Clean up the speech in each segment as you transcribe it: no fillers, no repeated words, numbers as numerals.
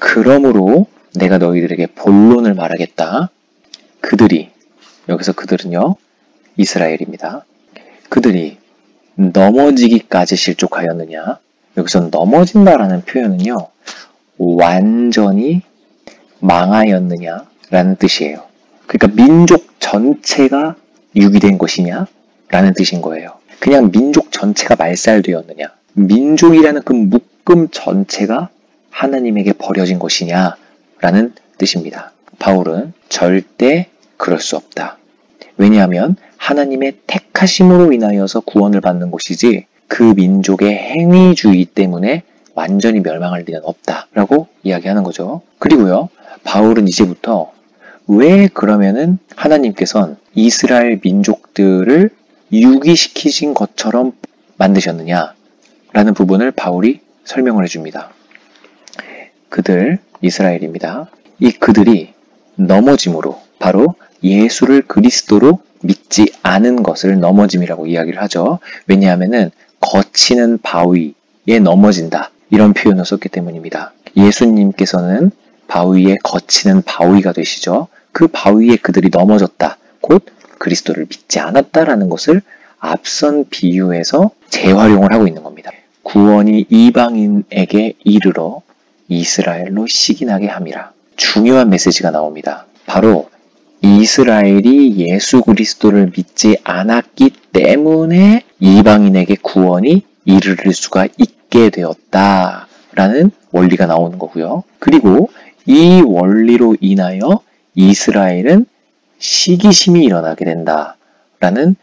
그러므로 내가 너희들에게 본론을 말하겠다. 그들이, 여기서 그들은요, 이스라엘입니다. 그들이 넘어지기까지 실족하였느냐? 여기서 넘어진다라는 표현은요, 완전히 망하였느냐? 라는 뜻이에요. 그러니까 민족 전체가 유기된 것이냐? 라는 뜻인 거예요. 그냥 민족 전체가 말살되었느냐? 민족이라는 그 묶음 전체가 하나님에게 버려진 것이냐? 라는 뜻입니다. 바울은 절대 그럴 수 없다. 왜냐하면 하나님의 택하심으로 인하여서 구원을 받는 것이지 그 민족의 행위주의 때문에 완전히 멸망할 리는 없다라고 이야기하는 거죠. 그리고요, 바울은 이제부터 왜 그러면은 하나님께서는 이스라엘 민족들을 유기시키신 것처럼 만드셨느냐라는 부분을 바울이 설명을 해줍니다. 그들, 이스라엘입니다. 이 그들이 넘어짐으로 바로 예수를 그리스도로 믿지 않은 것을 넘어짐이라고 이야기를 하죠. 왜냐하면은 거치는 바위에 넘어진다. 이런 표현을 썼기 때문입니다. 예수님께서는 바위에 거치는 바위가 되시죠. 그 바위에 그들이 넘어졌다. 곧 그리스도를 믿지 않았다라는 것을 앞선 비유에서 재활용을 하고 있는 겁니다. 구원이 이방인에게 이르러 이스라엘로 시기나게 함이라. 중요한 메시지가 나옵니다. 바로 이스라엘이 예수 그리스도를 믿지 않았기 때문에 이방인에게 구원이 이르를 수가 있게 되었다라는 원리가 나오는 거고요. 그리고 이 원리로 인하여 이스라엘은 시기심이 일어나게 된다라는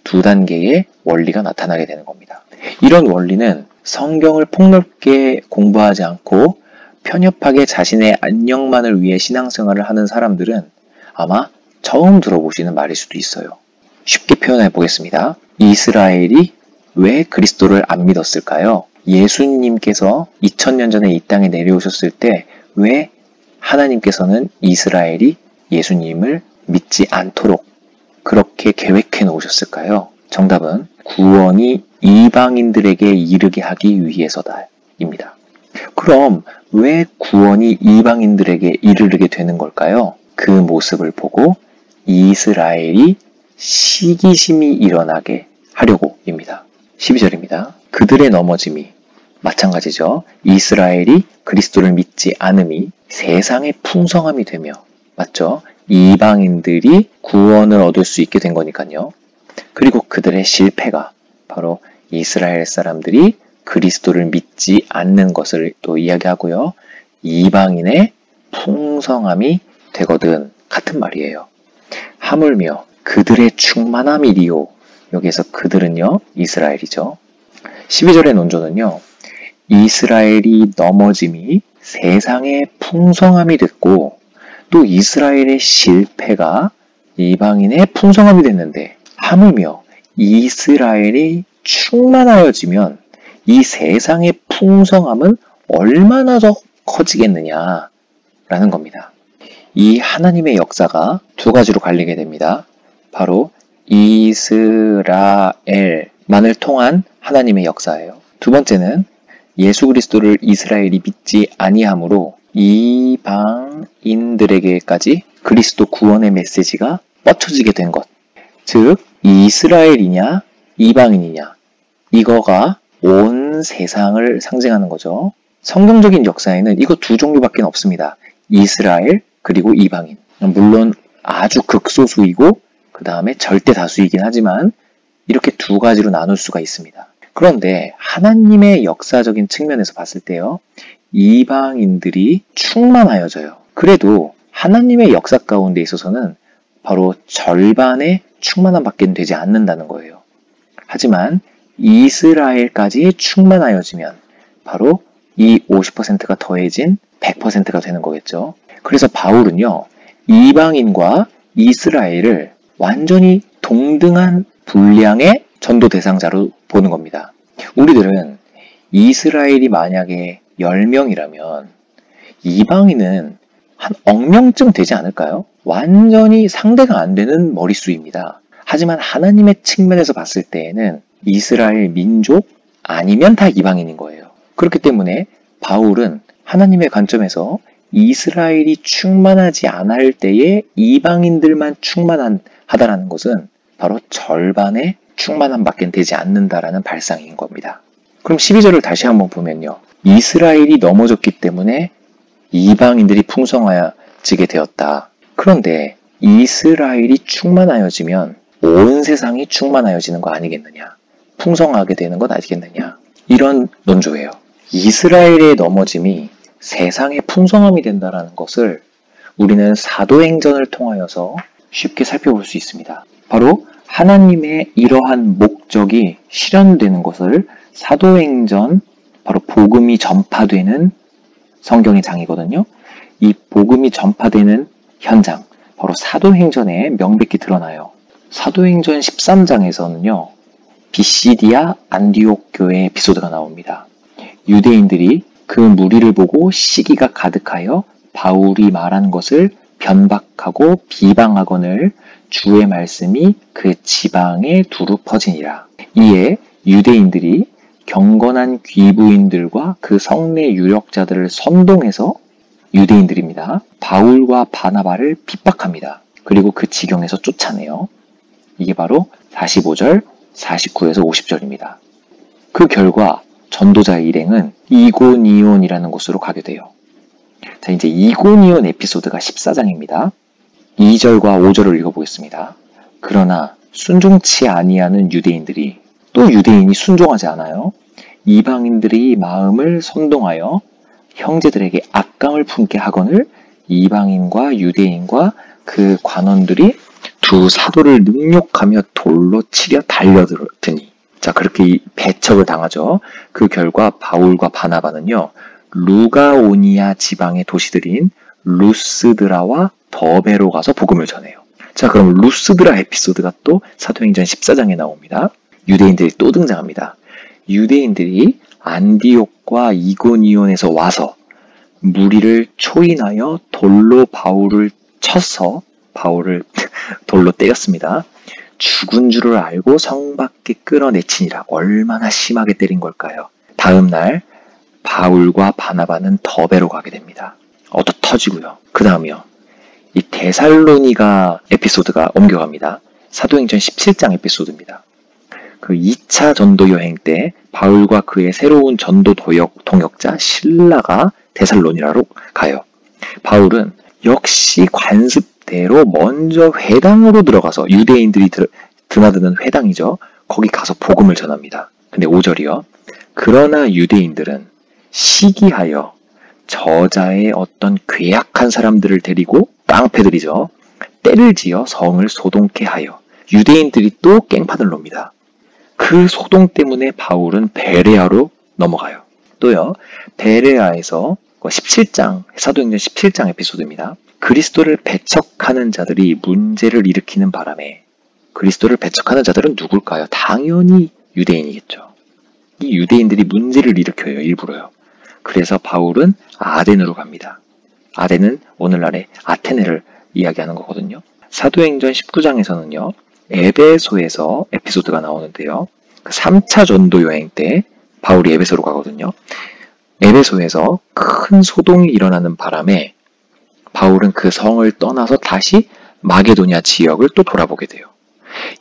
두 단계의 원리가 나타나게 되는 겁니다. 이런 원리는 성경을 폭넓게 공부하지 않고 편협하게 자신의 안녕만을 위해 신앙생활을 하는 사람들은 아마 처음 들어보시는 말일 수도 있어요. 쉽게 표현해 보겠습니다. 이스라엘이 왜 그리스도를 안 믿었을까요? 예수님께서 2000년 전에 이 땅에 내려오셨을 때 왜 하나님께서는 이스라엘이 예수님을 믿지 않도록 그렇게 계획해 놓으셨을까요? 정답은 구원이 이방인들에게 이르게 하기 위해서다입니다. 그럼 왜 구원이 이방인들에게 이르게 되는 걸까요? 그 모습을 보고 이스라엘이 시기심이 일어나게 하려고입니다. 12절입니다. 그들의 넘어짐이 마찬가지죠. 이스라엘이 그리스도를 믿지 않음이 세상의 풍성함이 되며, 맞죠? 이방인들이 구원을 얻을 수 있게 된 거니까요. 그리고 그들의 실패가 바로 이스라엘 사람들이 그리스도를 믿지 않는 것을 또 이야기하고요. 이방인의 풍성함이 되거든 같은 말이에요. 하물며 그들의 충만함이리요. 여기에서 그들은요, 이스라엘이죠. 12절의 논조는요, 이스라엘이 넘어짐이 세상의 풍성함이 됐고 또 이스라엘의 실패가 이방인의 풍성함이 됐는데 하물며 이스라엘이 충만하여지면 이 세상의 풍성함은 얼마나 더 커지겠느냐라는 겁니다. 이 하나님의 역사가 두 가지로 갈리게 됩니다. 바로 이스라엘만을 통한 하나님의 역사예요. 두 번째는 예수 그리스도를 이스라엘이 믿지 아니하므로 이방인들에게까지 그리스도 구원의 메시지가 뻗쳐지게 된 것. 즉 이스라엘이냐 이방인이냐 이거가 온 세상을 상징하는 거죠. 성경적인 역사에는 이거 두 종류밖에 없습니다. 이스라엘 그리고 이방인. 물론 아주 극소수이고 그 다음에 절대 다수이긴 하지만 이렇게 두 가지로 나눌 수가 있습니다. 그런데 하나님의 역사적인 측면에서 봤을 때요. 이방인들이 충만하여져요. 그래도 하나님의 역사 가운데 있어서는 바로 절반의 충만함밖에 되지 않는다는 거예요. 하지만 이스라엘까지 충만하여지면 바로 이 50%가 더해진 100%가 되는 거겠죠. 그래서 바울은요. 이방인과 이스라엘을 완전히 동등한 분량의 전도 대상자로 보는 겁니다. 우리들은 이스라엘이 만약에 10명이라면 이방인은 한 100명쯤 되지 않을까요? 완전히 상대가 안 되는 머릿수입니다. 하지만 하나님의 측면에서 봤을 때에는 이스라엘 민족 아니면 다 이방인인 거예요. 그렇기 때문에 바울은 하나님의 관점에서 이스라엘이 충만하지 않을 때에 이방인들만 충만하다라는 것은 바로 절반의 충만함밖에 되지 않는다라는 발상인 겁니다. 그럼 12절을 다시 한번 보면요. 이스라엘이 넘어졌기 때문에 이방인들이 풍성해지게 되었다. 그런데 이스라엘이 충만하여지면 온 세상이 충만하여지는 거 아니겠느냐. 풍성하게 되는 것 아니겠느냐. 이런 논조예요. 이스라엘의 넘어짐이 세상의 풍성함이 된다는 것을 우리는 사도행전을 통하여서 쉽게 살펴볼 수 있습니다. 바로 하나님의 이러한 목적이 실현되는 것을 사도행전, 바로 복음이 전파되는 성경의 장이거든요. 이 복음이 전파되는 현장, 바로 사도행전에 명백히 드러나요. 사도행전 13장에서는요. 비시디아 안디옥 교회 에피소드가 나옵니다. 유대인들이 그 무리를 보고 시기가 가득하여 바울이 말한 것을 변박하고 비방하거늘 주의 말씀이 그 지방에 두루 퍼지니라. 이에 유대인들이 경건한 귀부인들과 그 성내 유력자들을 선동해서 유대인들입니다. 바울과 바나바를 핍박합니다. 그리고 그 지경에서 쫓아내요. 이게 바로 45절, 49에서 50절입니다. 그 결과 전도자의 일행은 이고니온이라는 곳으로 가게 돼요. 자, 이제 이고니온 에피소드가 14장입니다. 2절과 5절을 읽어보겠습니다. 그러나 순종치 아니하는 유대인들이, 또 유대인이 순종하지 않아요. 이방인들이 마음을 선동하여 형제들에게 악감을 품게 하거늘 이방인과 유대인과 그 관원들이 두 사도를 능욕하며 돌로 치려 달려드니. 자, 그렇게 배척을 당하죠. 그 결과 바울과 바나바는요, 루가오니아 지방의 도시들인 루스드라와 더베로 가서 복음을 전해요. 자, 그럼 루스드라 에피소드가 또 사도행전 14장에 나옵니다. 유대인들이 또 등장합니다. 유대인들이 안디옥과 이고니온에서 와서 무리를 초인하여 돌로 바울을 쳐서 바울을 돌로 때렸습니다. 죽은 줄을 알고 성 밖에 끌어내치니라. 얼마나 심하게 때린 걸까요? 다음 날 바울과 바나바는 더베로 가게 됩니다. 얻어 터지고요. 그 다음이요. 이 데살로니가 에피소드가 옮겨갑니다. 사도행전 17장 에피소드입니다. 그 2차 전도 여행 때 바울과 그의 새로운 전도 동역자 실라가 데살로니라로 가요. 바울은 역시 관습대로 먼저 회당으로 들어가서, 유대인들이 드나드는 회당이죠. 거기 가서 복음을 전합니다. 근데 5절이요. 그러나 유대인들은 시기하여 저자의 어떤 괴악한 사람들을 데리고, 깡패들이죠, 때를 지어 성을 소동케 하여 유대인들이 또 깽판을 놉니다. 그 소동 때문에 바울은 베레아로 넘어가요. 또요, 베레아에서 17장, 사도행전 17장 에피소드입니다. 그리스도를 배척하는 자들이 문제를 일으키는 바람에, 그리스도를 배척하는 자들은 누굴까요? 당연히 유대인이겠죠. 이 유대인들이 문제를 일으켜요, 일부러요. 그래서 바울은 아덴으로 갑니다. 아덴은 오늘날의 아테네를 이야기하는 거거든요. 사도행전 19장에서는요, 에베소에서 에피소드가 나오는데요. 3차 전도 여행 때 바울이 에베소로 가거든요. 에베소에서 큰 소동이 일어나는 바람에 바울은 그 성을 떠나서 다시 마게도냐 지역을 또 돌아보게 돼요.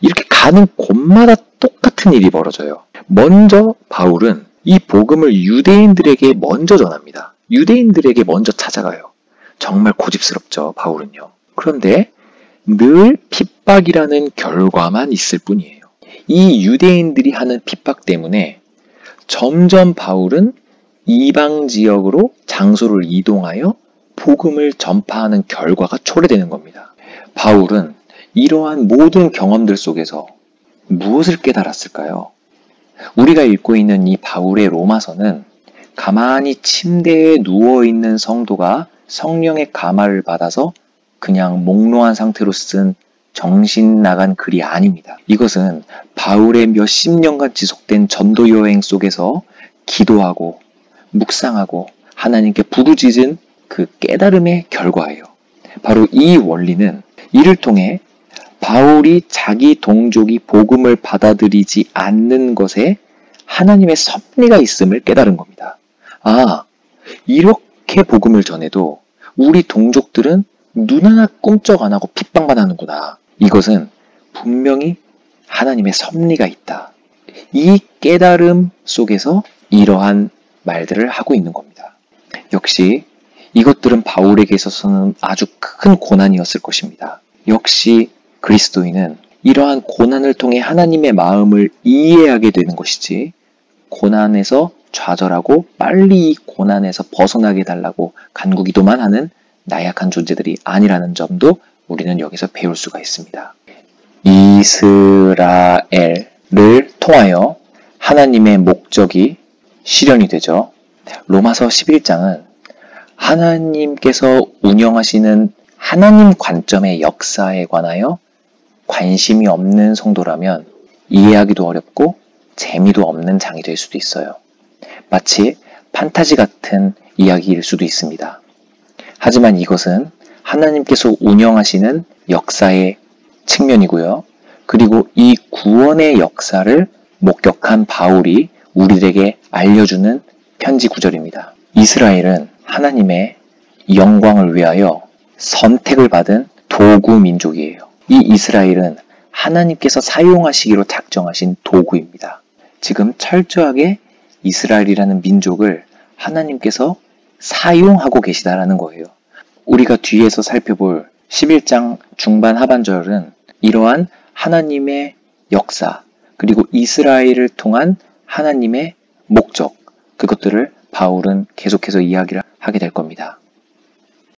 이렇게 가는 곳마다 똑같은 일이 벌어져요. 먼저 바울은 이 복음을 유대인들에게 먼저 전합니다. 유대인들에게 먼저 찾아가요. 정말 고집스럽죠, 바울은요. 그런데 늘 핍박이라는 결과만 있을 뿐이에요. 이 유대인들이 하는 핍박 때문에 점점 바울은 이방 지역으로 장소를 이동하여 복음을 전파하는 결과가 초래되는 겁니다. 바울은 이러한 모든 경험들 속에서 무엇을 깨달았을까요? 우리가 읽고 있는 이 바울의 로마서는 가만히 침대에 누워있는 성도가 성령의 감화를 받아서 그냥 몽롱한 상태로 쓴 정신 나간 글이 아닙니다. 이것은 바울의 몇십 년간 지속된 전도 여행 속에서 기도하고 묵상하고 하나님께 부르짖은 그 깨달음의 결과예요. 바로 이 원리는 이를 통해 바울이 자기 동족이 복음을 받아들이지 않는 것에 하나님의 섭리가 있음을 깨달은 겁니다. 아, 이렇게 복음을 전해도 우리 동족들은 눈 하나 꿈쩍 안 하고 핍박만 하는구나. 이것은 분명히 하나님의 섭리가 있다. 이 깨달음 속에서 이러한 말들을 하고 있는 겁니다. 역시 이것들은 바울에게 있어서는 아주 큰 고난이었을 것입니다. 역시 그리스도인은 이러한 고난을 통해 하나님의 마음을 이해하게 되는 것이지, 고난에서 좌절하고 빨리 이 고난에서 벗어나게 달라고 간구기도만 하는 나약한 존재들이 아니라는 점도 우리는 여기서 배울 수가 있습니다. 이스라엘을 통하여 하나님의 목적이 실현이 되죠. 로마서 11장은 하나님께서 운영하시는 하나님 관점의 역사에 관하여 관심이 없는 성도라면 이해하기도 어렵고 재미도 없는 장이 될 수도 있어요. 마치 판타지 같은 이야기일 수도 있습니다. 하지만 이것은 하나님께서 운영하시는 역사의 측면이고요. 그리고 이 구원의 역사를 목격한 바울이 우리에게 알려주는 편지 구절입니다. 이스라엘은 하나님의 영광을 위하여 선택을 받은 도구 민족이에요. 이 이스라엘은 하나님께서 사용하시기로 작정하신 도구입니다. 지금 철저하게 이스라엘이라는 민족을 하나님께서 사용하고 계시다라는 거예요. 우리가 뒤에서 살펴볼 11장 중반 하반절은 이러한 하나님의 역사, 그리고 이스라엘을 통한 하나님의 목적, 그것들을 바울은 계속해서 이야기를 하게 될 겁니다.